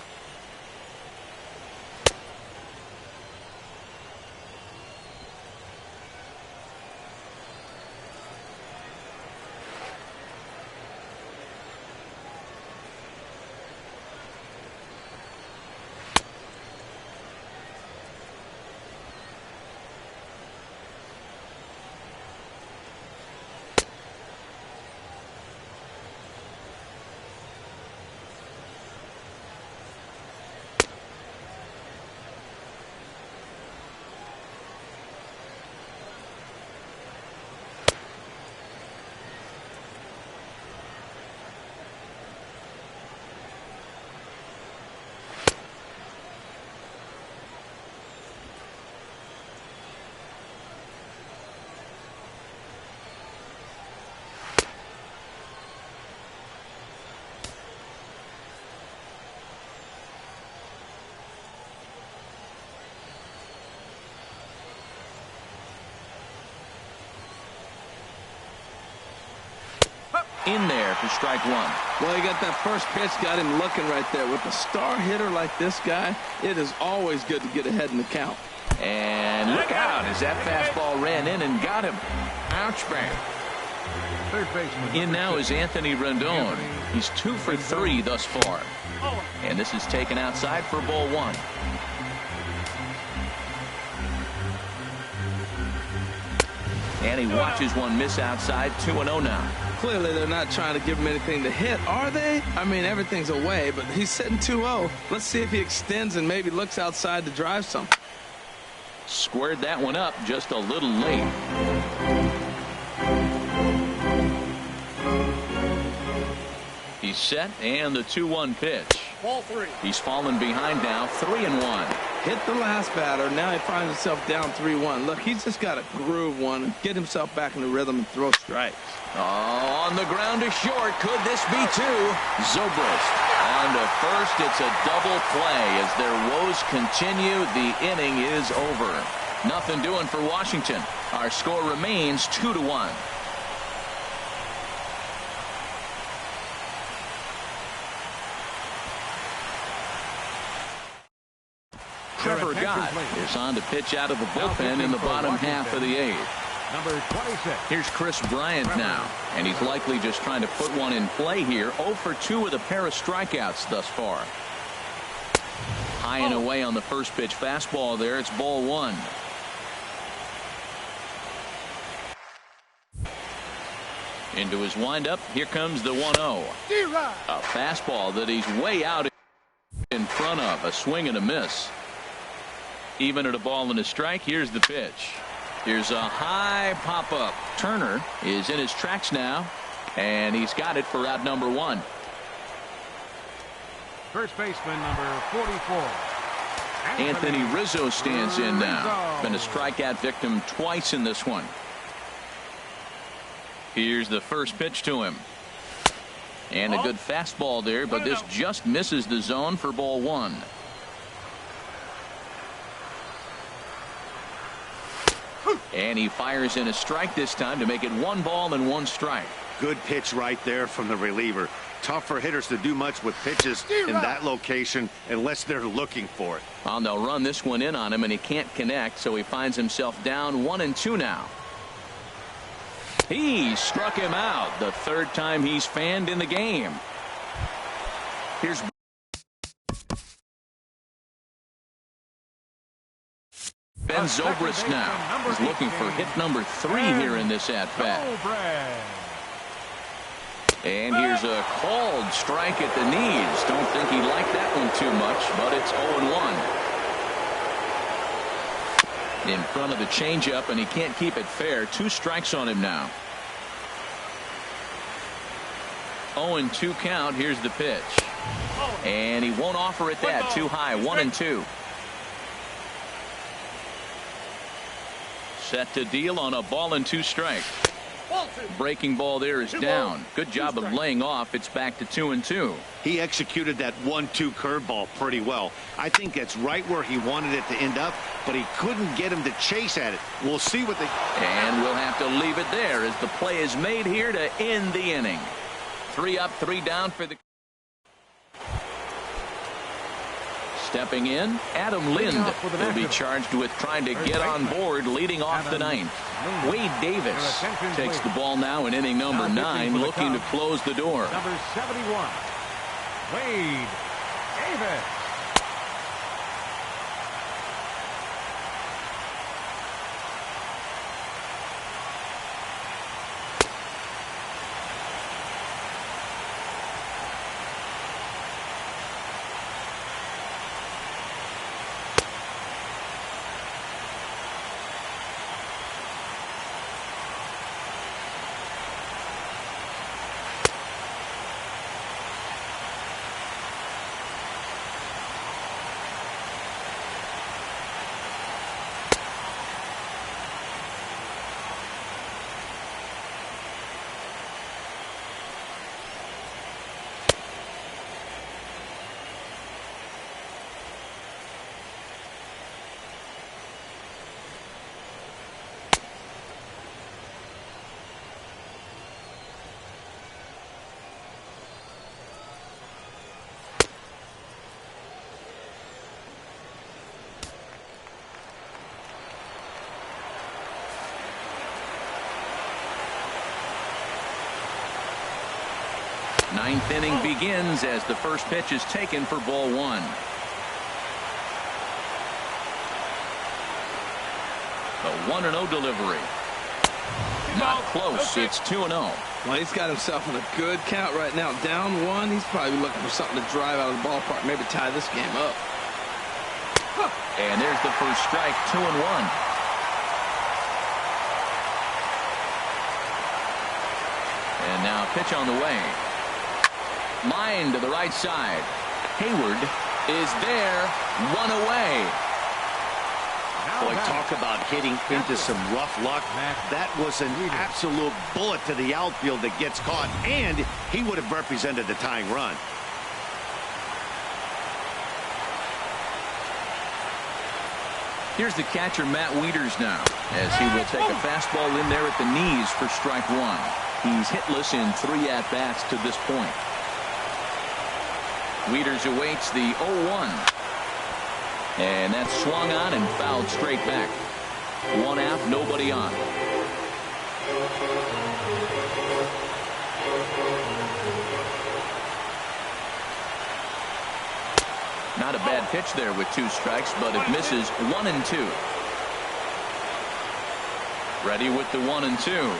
in there for strike one. Well, he got that first pitch, got him looking right there. With a star hitter like this guy, it is always good to get ahead in the count. And look out as that fastball ran in and got him. Ouch, bang. Third baseman. In now is Anthony Rendon. He's 2 for 3 thus far. And this is taken outside for ball one. And he watches one miss outside. 2-0 now. Clearly, they're not trying to give him anything to hit, are they? I mean, everything's away, but he's sitting 2-0. Let's see if he extends and maybe looks outside to drive some. Squared that one up just a little late. He's set, and the 2-1 pitch. Ball three. He's fallen behind now, 3-1. Hit the last batter. Now he finds himself down 3-1. Look, he's just got to groove one and get himself back in the rhythm and throw strikes. Oh, on the ground to short. Could this be two? Zobrist on to first. It's a double play as their woes continue. The inning is over. Nothing doing for Washington. Our score remains 2-1. Trevor Gott is on to pitch out of the bullpen in the bottom half of the eighth. Number 26. Here's Chris Bryant now, and he's likely just trying to put one in play here. 0 for 2 with a pair of strikeouts thus far. High and away on the first pitch fastball there. It's ball one. Into his windup. Here comes the 1-0. A fastball that he's way out in front of. A swing and a miss. Even at a ball and a strike. Here's the pitch. Here's a high pop-up. Turner is in his tracks now, and he's got it for out number one. First baseman, number 44. Anthony Rizzo stands in now. Been a strikeout victim twice in this one. Here's the first pitch to him. And a good fastball there, but this just misses the zone for ball one. And he fires in a strike this time to make it 1 ball and 1 strike. Good pitch right there from the reliever. Tough for hitters to do much with pitches in that location unless they're looking for it. Well, they'll run this one in on him, and he can't connect, so he finds himself down 1-2 now. He struck him out the third time he's fanned in the game. Here's Ben Zobrist now. He's looking for hit number 3 here in this at-bat. And here's a called strike at the knees. Don't think he liked that one too much, but it's 0-1. In front of the changeup, and he can't keep it fair. 2 strikes on him now. 0-2 count. Here's the pitch. And he won't offer it that. Too high. 1-2. Set to deal on a ball and 2 strikes. Breaking ball there is down. Good job of laying off. It's back to 2-2. He executed that 1-2 curveball pretty well. I think that's right where he wanted it to end up, but he couldn't get him to chase at it. We'll see what they... And we'll have to leave it there as the play is made here to end the inning. 3 up, 3 down for the... Stepping in, Adam Lind will be charged with trying to get on board leading off the 9th. Wade Davis takes the ball now in inning number 9, looking to close the door. Number 71. Wade Davis. Ninth inning begins as the first pitch is taken for ball one. A 1-0 delivery. Not close. It's 2-0. Well, he's got himself in a good count right now. Down one. He's probably looking for something to drive out of the ballpark. Maybe tie this game up. And there's the first strike. 2-1. And now pitch on the way. Line to the right side. Hayward is there. One away. Boy, talk about hitting into some rough luck. That was an absolute bullet to the outfield that gets caught, and he would have represented the tying run. Here's the catcher, Matt Wieters, now, as he will take a fastball in there at the knees for strike one. He's hitless in 3 at-bats to this point. Wieters awaits the 0-1. And that's swung on and fouled straight back. 1 out, nobody on. Not a bad pitch there with 2 strikes, but it misses 1 and 2. Ready with the 1 and 2.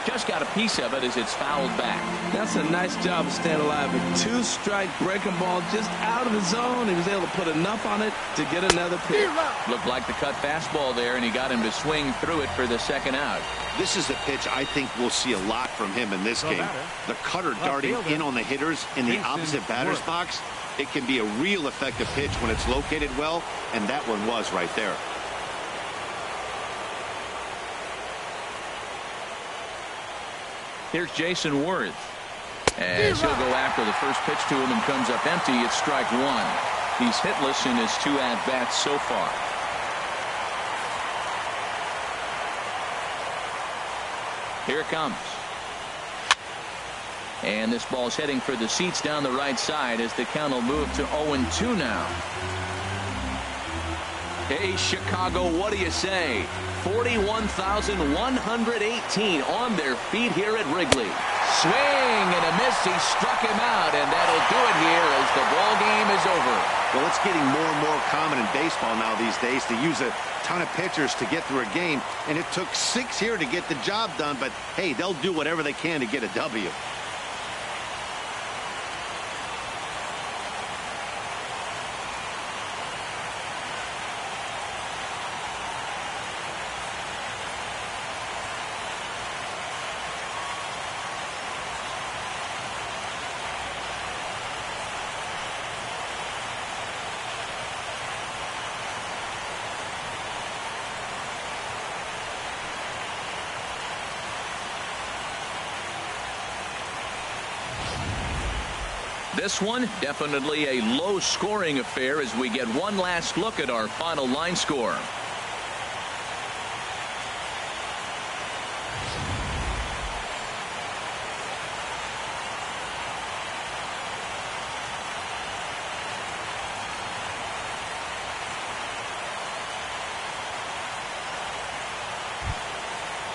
Just got a piece of it as it's fouled back. That's a nice job of staying alive. A 2-strike breaking ball just out of the zone. He was able to put enough on it to get another pitch. Looked like the cut fastball there, and he got him to swing through it for the second out. This is a pitch I think we'll see a lot from him in this game. The cutter darting in on the hitters in the opposite batter's box. It can be a real effective pitch when it's located well, and that one was right there. Here's Jason Worth, as he'll go after the first pitch to him and comes up empty. It's strike one. He's hitless in his 2 at-bats so far. Here it comes. And this ball's heading for the seats down the right side as the count will move to 0-2 now. Hey, Chicago, what do you say? 41,118 on their feet here at Wrigley. Swing and a miss. He struck him out, and that'll do it here as the ball game is over. Well, it's getting more and more common in baseball now these days to use a ton of pitchers to get through a game, and it took 6 here to get the job done, but hey, they'll do whatever they can to get a W. This one, definitely a low-scoring affair as we get one last look at our final line score.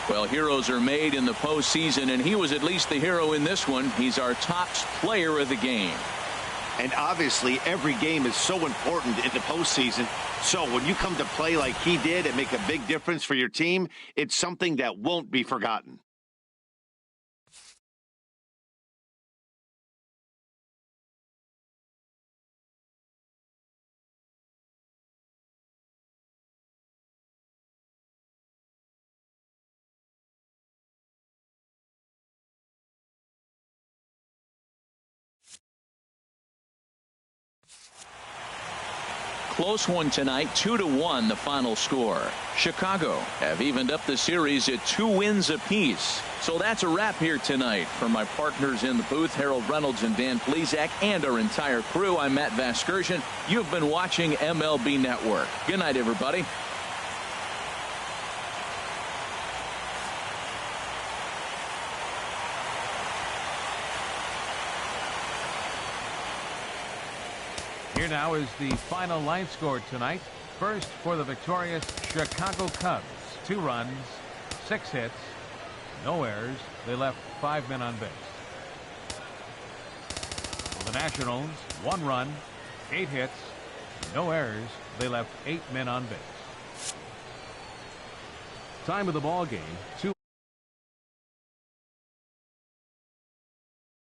Well, heroes are made in the postseason, and he was at least the hero in this one. He's our top player of the game. And obviously, every game is so important in the postseason. So when you come to play like he did and make a big difference for your team, it's something that won't be forgotten. Close one tonight, 2-1 the final score. Chicago have evened up the series at 2 wins apiece. So that's a wrap here tonight. For my partners in the booth, Harold Reynolds and Dan Plesac, and our entire crew, I'm Matt Vasgersian. You've been watching MLB Network. Good night, everybody. Here now is the final line score tonight. First for the victorious Chicago Cubs. 2 runs, 6 hits, no errors. They left 5 men on base. Nationals, 1 run, 8 hits, no errors. They left 8 men on base. Time of the ball game, 2.